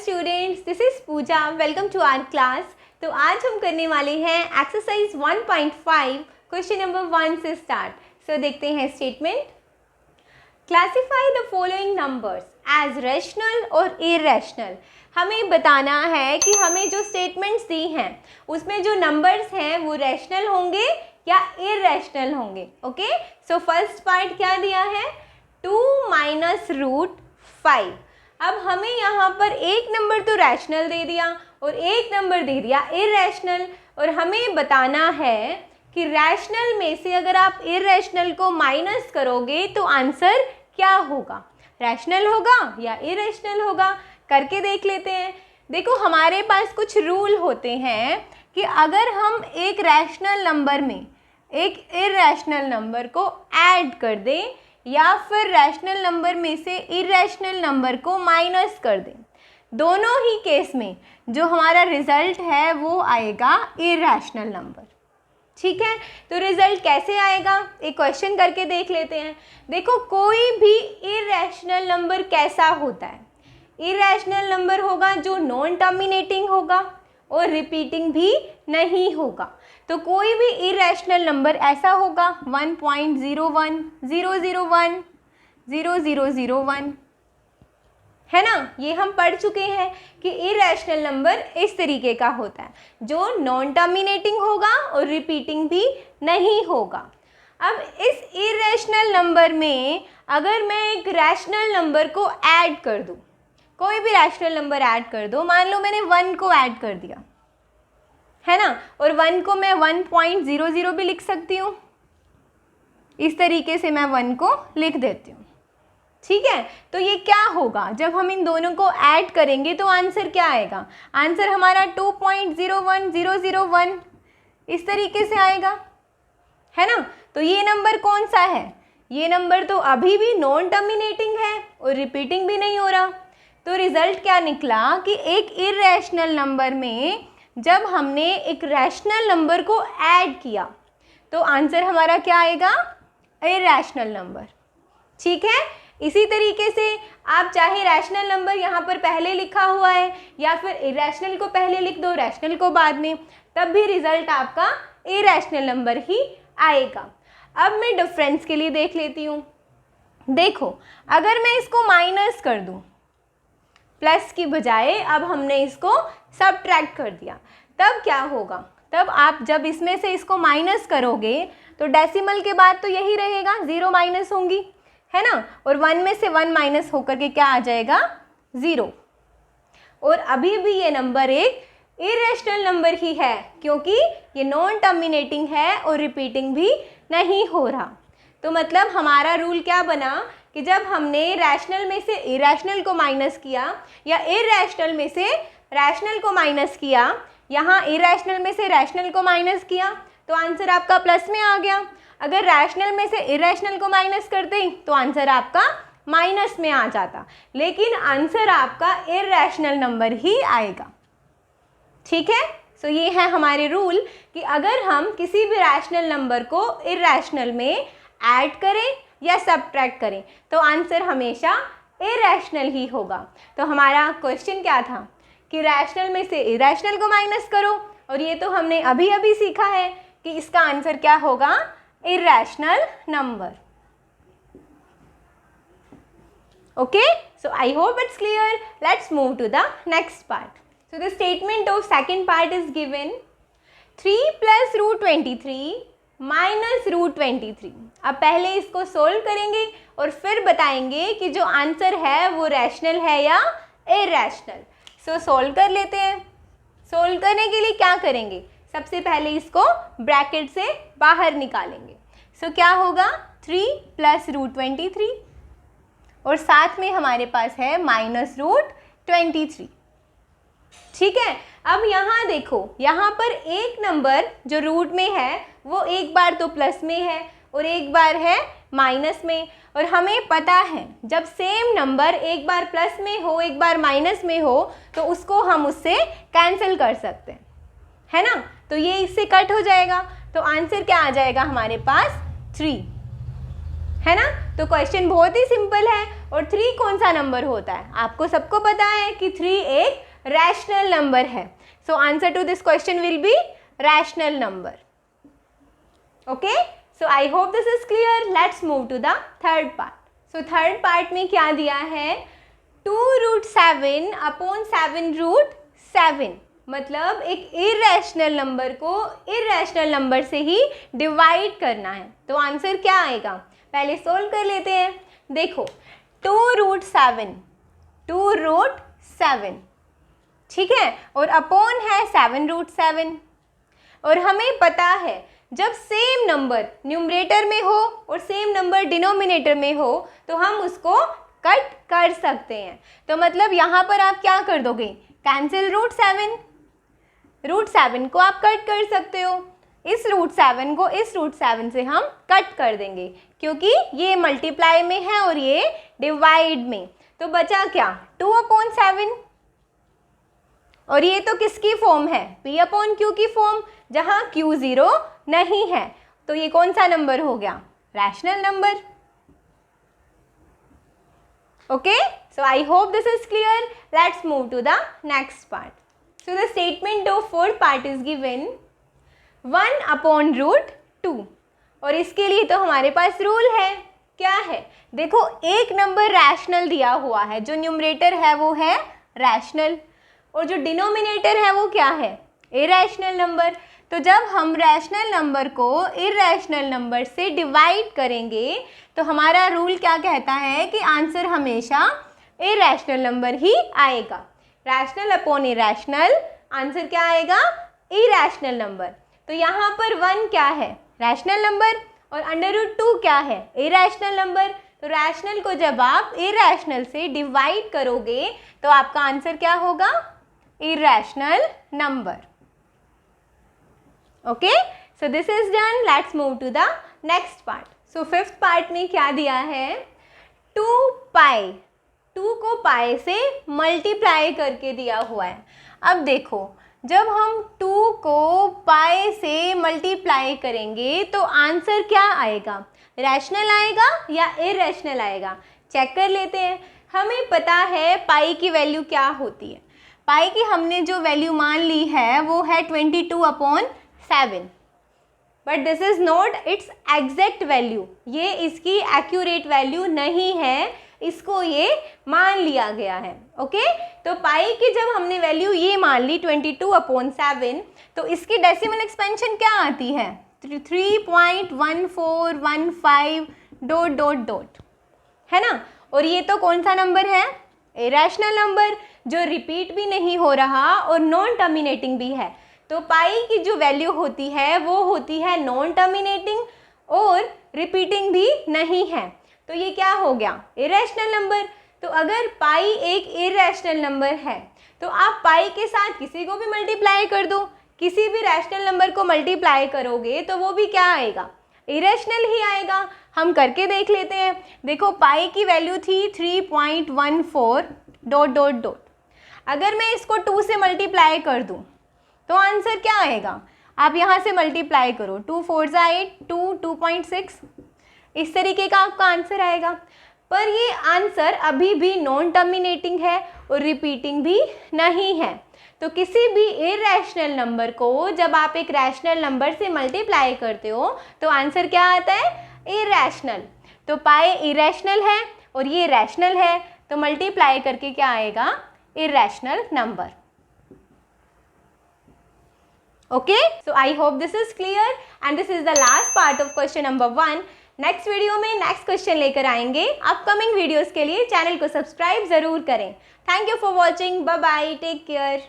Students, this is Pooja. Welcome to our class. तो आज हम करने वाले हैं एक्सरसाइज 1.5 क्वेश्चन नंबर 1 से स्टार्ट। सो देखते हैं statement. Classify the following numbers as rational और इरैशनल। हमें बताना है कि हमें जो स्टेटमेंट्स दी हैं उसमें जो नंबर्स हैं वो रैशनल होंगे या इरैशनल होंगे। ओके, सो फर्स्ट पार्ट क्या दिया है, 2 माइनस रूट 5। अब हमें यहाँ पर एक नंबर तो रैशनल दे दिया और एक नंबर दे दिया इरैशनल, और हमें बताना है कि रैशनल में से अगर आप इरैशनल को माइनस करोगे तो आंसर क्या होगा, रैशनल होगा या इरैशनल होगा। करके देख लेते हैं। देखो, हमारे पास कुछ रूल होते हैं कि अगर हम एक रैशनल नंबर में एक इरैशनल नंबर को ऐड कर दें या फिर रैशनल नंबर में से इरैशनल नंबर को माइनस कर दें, दोनों ही केस में जो हमारा रिजल्ट है वो आएगा इरैशनल नंबर। ठीक है, तो रिजल्ट कैसे आएगा, एक क्वेश्चन करके देख लेते हैं। देखो, कोई भी इरैशनल नंबर कैसा होता है, इरैशनल नंबर होगा जो नॉन टर्मिनेटिंग होगा और रिपीटिंग भी नहीं होगा। तो कोई भी इरैशनल नंबर ऐसा होगा 1.01, 001, 0001, है ना। ये हम पढ़ चुके हैं कि इरैशनल नंबर इस तरीके का होता है जो नॉन टर्मिनेटिंग होगा और रिपीटिंग भी नहीं होगा। अब इस इरैशनल नंबर में अगर मैं एक रैशनल नंबर को ऐड कर दूं, कोई भी रैशनल नंबर ऐड कर दो, मान लो मैंने 1 को ऐड कर दिया, है ना, और 1 को मैं 1.00 भी लिख सकती हूँ। इस तरीके से मैं 1 को लिख देती हूँ। ठीक है, तो ये क्या होगा, जब हम इन दोनों को ऐड करेंगे तो आंसर क्या आएगा, आंसर हमारा 2.01001 इस तरीके से आएगा, है ना। तो ये नंबर कौन सा है, ये नंबर तो अभी भी नॉन टर्मिनेटिंग है और रिपीटिंग भी नहीं हो रहा। तो रिजल्ट क्या निकला कि एक इरैशनल नंबर में जब हमने एक रैशनल नंबर को ऐड किया तो आंसर हमारा क्या आएगा, इरैशनल नंबर। ठीक है, इसी तरीके से आप चाहे रैशनल नंबर यहाँ पर पहले लिखा हुआ है या फिर इरैशनल को पहले लिख दो, रैशनल को बाद में, तब भी रिजल्ट आपका इरैशनल नंबर ही आएगा। अब मैं डिफरेंस के लिए देख लेती हूँ। देखो, अगर मैं इसको माइनस कर दूँ, प्लस की बजाय अब हमने इसको सबट्रैक्ट कर दिया, तब क्या होगा, तब आप जब इसमें से इसको माइनस करोगे तो डेसिमल के बाद तो यही रहेगा, 0 माइनस होंगी, है ना, और 1 में से 1 माइनस होकर के क्या आ जाएगा, 0। और अभी भी ये नंबर एक इरैशनल नंबर ही है क्योंकि ये नॉन टर्मिनेटिंग है और रिपीटिंग भी नहीं हो रहा। तो मतलब हमारा रूल क्या बना कि जब हमने रैशनल में से इरैशनल को माइनस किया या इरैशनल में से रैशनल को माइनस किया, यहाँ इरैशनल में से रैशनल को माइनस किया तो आंसर आपका प्लस में आ गया। अगर रैशनल में से इरैशनल को माइनस करते तो आंसर आपका माइनस में आ जाता, लेकिन आंसर आपका इरैशनल नंबर ही आएगा। ठीक है, सो ये है हमारे रूल कि अगर हम किसी भी रैशनल नंबर को इरैशनल में ऐड करें या सबट्रैक्ट करें तो आंसर हमेशा इरैशनल ही होगा। तो हमारा क्वेश्चन क्या था कि रैशनल में से इरैशनल को माइनस करो, और ये तो हमने अभी अभी सीखा है कि इसका आंसर क्या होगा, irrational number. Okay, so I hope it's clear. Let's move to the next part. So the statement of second part is given 3 plus root 23 minus root 23। अब पहले इसको सोल्व करेंगे और फिर बताएंगे कि जो आंसर है वो रैशनल है या इरैशनल। सो सोल्व कर लेते हैं। सोल्व करने के लिए क्या करेंगे, सबसे पहले इसको ब्रैकेट से बाहर निकालेंगे। सो क्या होगा, 3 प्लस रूट 23 और साथ में हमारे पास है माइनस रूट 23। ठीक है, अब यहाँ देखो, यहाँ पर एक नंबर जो रूट में है वो एक बार तो प्लस में है और एक बार है माइनस में, और हमें पता है जब सेम नंबर एक बार प्लस में हो एक बार माइनस में हो तो उसको हम उससे कैंसिल कर सकते हैं, है ना। तो ये इससे कट हो जाएगा, तो आंसर क्या आ जाएगा हमारे पास, 3, है ना। तो क्वेश्चन बहुत ही सिंपल है। और 3 कौन सा नंबर होता है, आपको सबको पता है कि 3 एक रैशनल नंबर है। So answer to this question will be rational number. Okay, so I hope this is clear. Let's move to the third part. So third part में क्या दिया है, 2√7 अपॉन 7√7, मतलब एक इरेशनल नंबर को इरेशनल नंबर से ही डिवाइड करना है। तो आंसर क्या आएगा, पहले सोल्व कर लेते हैं। देखो 2√7, 2√7, ठीक है, और अपॉन है 7√7। और हमें पता है जब सेम नंबर न्यूमरेटर में हो और सेम नंबर डिनोमिनेटर में हो तो हम उसको कट कर सकते हैं। तो मतलब यहाँ पर आप क्या कर दोगे, कैंसिल √7, √7 को आप कट कर सकते हो, इस √7 को इस √7 से हम कट कर देंगे क्योंकि ये मल्टीप्लाई में है और ये डिवाइड में। तो बचा क्या, 2/7, और ये तो किसकी फॉर्म है, P/Q की फॉर्म, जहाँ Q 0 नहीं है। तो ये कौन सा नंबर हो गया, rational number. Okay, so I hope this is clear. Let's move to the next part. So the statement of fourth part is given 1/√2, और इसके लिए तो हमारे पास रूल है, क्या है, देखो एक नंबर रैशनल दिया हुआ है, जो न्यूमरेटर है वो है रैशनल और जो डिनोमिनेटर है वो क्या है, इरेशनल नंबर। तो जब हम रैशनल नंबर को इरेशनल नंबर से डिवाइड करेंगे तो हमारा रूल क्या कहता है कि आंसर हमेशा इरेशनल नंबर ही आएगा। रैशनल अपॉन इरेशनल, आंसर क्या आएगा, इरेशनल नंबर। तो यहाँ पर 1 क्या है, रैशनल नंबर, और √2 क्या है, इरेशनल नंबर। तो रैशनल को जब आप इरेशनल से डिवाइड करोगे तो आपका आंसर क्या होगा, irrational number. Okay, so this is done. Let's move to the next part. So fifth part में क्या दिया है, 2π, 2 को पाई से मल्टीप्लाई करके दिया हुआ है। अब देखो जब हम 2 को पाई से मल्टीप्लाई करेंगे तो आंसर क्या आएगा, रैशनल आएगा या इरेशनल आएगा, चेक कर लेते हैं। हमें पता है पाई की वैल्यू क्या होती है, पाई की हमने जो वैल्यू मान ली है वो है 22/7, but this is not it's exact value, ये इसकी एक्यूरेट वैल्यू नहीं है, इसको ये मान लिया गया है। ओके, तो पाई की जब हमने वैल्यू ये मान ली 22/7, तो इसकी डेसिमल एक्सपेंशन क्या आती है, 3.1415 ... है ना। और ये तो कौन सा नंबर है, इरेशनल नंबर, जो रिपीट भी नहीं हो रहा और नॉन टर्मिनेटिंग भी है। तो पाई की जो वैल्यू होती है वो होती है नॉन टर्मिनेटिंग और रिपीटिंग भी नहीं है। तो ये क्या हो गया, इरेशनल नंबर। तो अगर पाई एक इरेशनल नंबर है तो आप पाई के साथ किसी को भी मल्टीप्लाई कर दो, किसी भी रैशनल नंबर को मल्टीप्लाई करोगे तो वो भी क्या आएगा, इरेशनल ही आएगा। हम करके देख लेते हैं। देखो पाई की वैल्यू थी 3.14 ... अगर मैं इसको 2 से मल्टीप्लाई कर दूं तो आंसर क्या आएगा, आप यहाँ से मल्टीप्लाई करो, 2 4 8, 2.6, इस तरीके का आपका आंसर आएगा। पर ये आंसर अभी भी नॉन टर्मिनेटिंग है और रिपीटिंग भी नहीं है। तो किसी भी इरेशनल नंबर को जब आप एक रैशनल नंबर से मल्टीप्लाई करते हो तो आंसर क्या आता है, इरेशनल। तो पाई इरेशनल है और ये रैशनल है, तो मल्टीप्लाई करके क्या आएगा, irrational number. Okay, so I hope this is clear and this is the last part of question number 1। Next video में नेक्स्ट क्वेश्चन लेकर आएंगे। अपकमिंग वीडियोस के लिए चैनल को सब्सक्राइब जरूर करें। Thank you for watching, bye bye, take care.